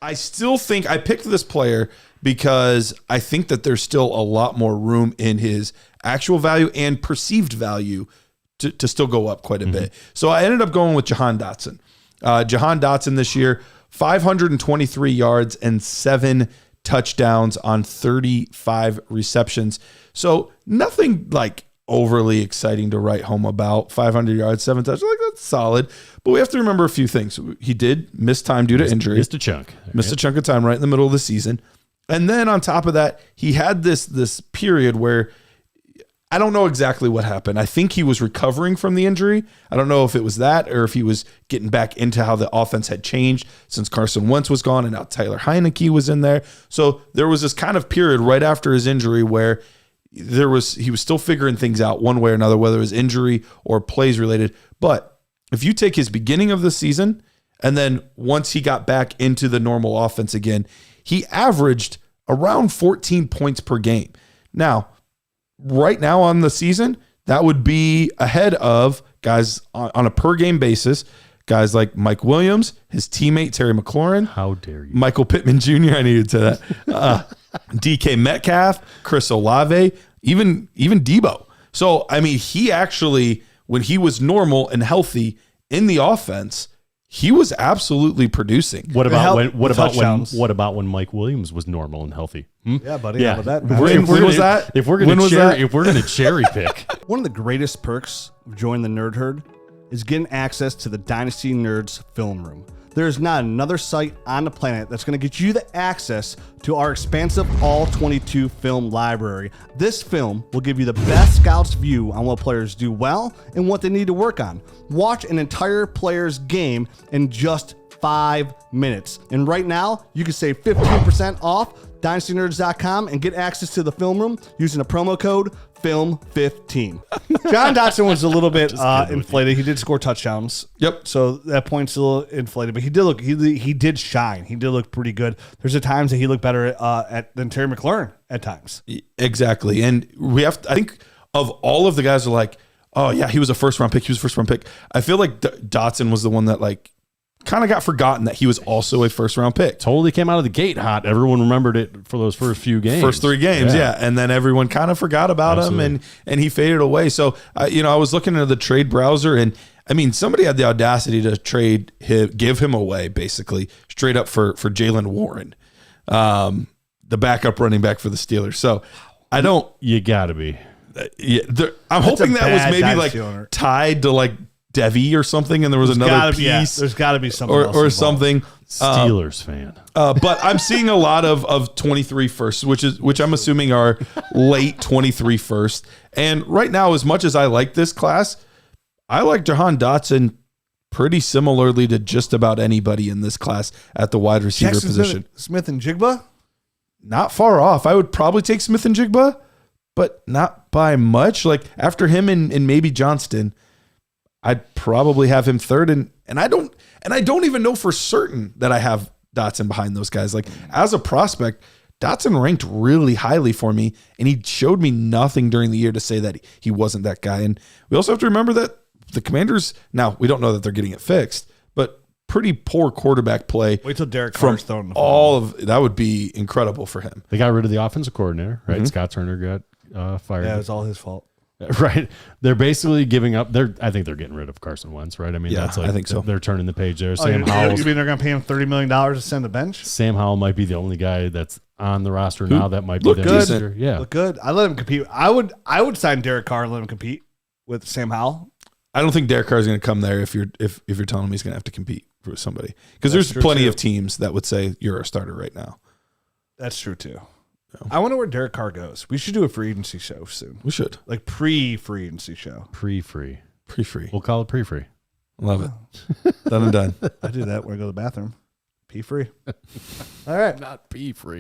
I still think I picked this player because I think that there's still a lot more room in his actual value and perceived value to still go up quite a bit. So I ended up going with Jahan Dotson. Jahan Dotson this year, 523 yards and 7 touchdowns on 35 receptions. So nothing like overly exciting to write home about. 500 yards, 7 touchdowns, like that's solid. But we have to remember a few things. He did miss time due to injury. Missed a chunk. Missed a chunk of time right in the middle of the season. And then on top of that, he had this period where I don't know exactly what happened. I think he was recovering from the injury. I don't know if it was that or if he was getting back into how the offense had changed since Carson Wentz was gone and now Tyler Heineke was in there. So there was this kind of period right after his injury where he was still figuring things out one way or another, whether it was injury or plays related. But if you take his beginning of the season and then once he got back into the normal offense again, he averaged around 14 points per game. Now, right now on the season, that would be ahead of guys on a per game basis, guys like Mike Williams, his teammate Terry McLaurin. How dare you? Michael Pittman Jr., I needed to that. DK Metcalf, Chris Olave, even Debo. So, I mean, he actually, when he was normal and healthy in the offense, he was absolutely producing. What about when Mike Williams was normal and healthy? Yeah, buddy. Yeah. How about that? When was that? If we're going to cherry pick, One of the greatest perks of joining the Nerd Herd is getting access to the Dynasty Nerds film room. There is not another site on the planet that's going to get you the access to our expansive all 22 film library. This film will give you the best scouts view on what players do well and what they need to work on. Watch an entire player's game in just 5 minutes. And right now, you can save 15% off dynastynerds.com and get access to the film room using the promo code film15. Jahan Dotson was a little bit inflated. He did score touchdowns. Yep. So that point's a little inflated, but he did shine. He did look pretty good. There's a times that he looked better than Terry McLaurin at times. Exactly. And I think of all of the guys are like, oh yeah, he was a first round pick. I feel like Dotson was the one that like kind of got forgotten that he was also a first round pick. totally came out of the gate hot. Everyone remembered it for those first few games. First 3 games, yeah. And then everyone kind of forgot about him and he faded away. So, I was looking into the trade browser and I mean, somebody had the audacity to give him away basically straight up for Jaylen Warren, the backup running back for the Steelers. So You gotta be. Yeah, I'm hoping that was maybe like tied to like Devi or something, and there was another piece. There's got to be something or something. Steelers fan. But I'm seeing a lot of 23 firsts, which I'm assuming are late 23 first. And right now, as much as I like this class, I like Jahan Dotson pretty similarly to just about anybody in this class at the wide receiver position. Smith and Jigba? Not far off. I would probably take Smith and Jigba, but not by much. Like after him and maybe Johnston, I'd probably have him third, and I don't even know for certain that I have Dotson behind those guys. Like as a prospect, Dotson ranked really highly for me, and he showed me nothing during the year to say that he wasn't that guy. And we also have to remember that the Commanders, now we don't know that they're getting it fixed, but pretty poor quarterback play. Wait till Derek Carr's throwing the ball. All of that would be incredible for him. They got rid of the offensive coordinator, right? Mm-hmm. Scott Turner got fired. Yeah, it was all his fault. Right. They're basically giving up. I think they're getting rid of Carson Wentz, right? I mean, yeah, I think so. They're turning the page there. You mean they're going to pay him $30 million to send the bench? Sam Howell might be the only guy that's on the roster now that might be look good. Yeah. Look good. I let him compete. I would sign Derek Carr and let him compete with Sam Howell. I don't think Derek Carr is going to come there if you're telling him he's going to have to compete for somebody. Because there's plenty of teams that would say you're a starter right now. That's true too. I wonder where Derek Carr goes. We should do a free agency show soon. We should. Like pre-free agency show. Pre-free. We'll call it pre-free. Love it. Done and done. I do that when I go to the bathroom. Pee-free. All right. Not pee-free.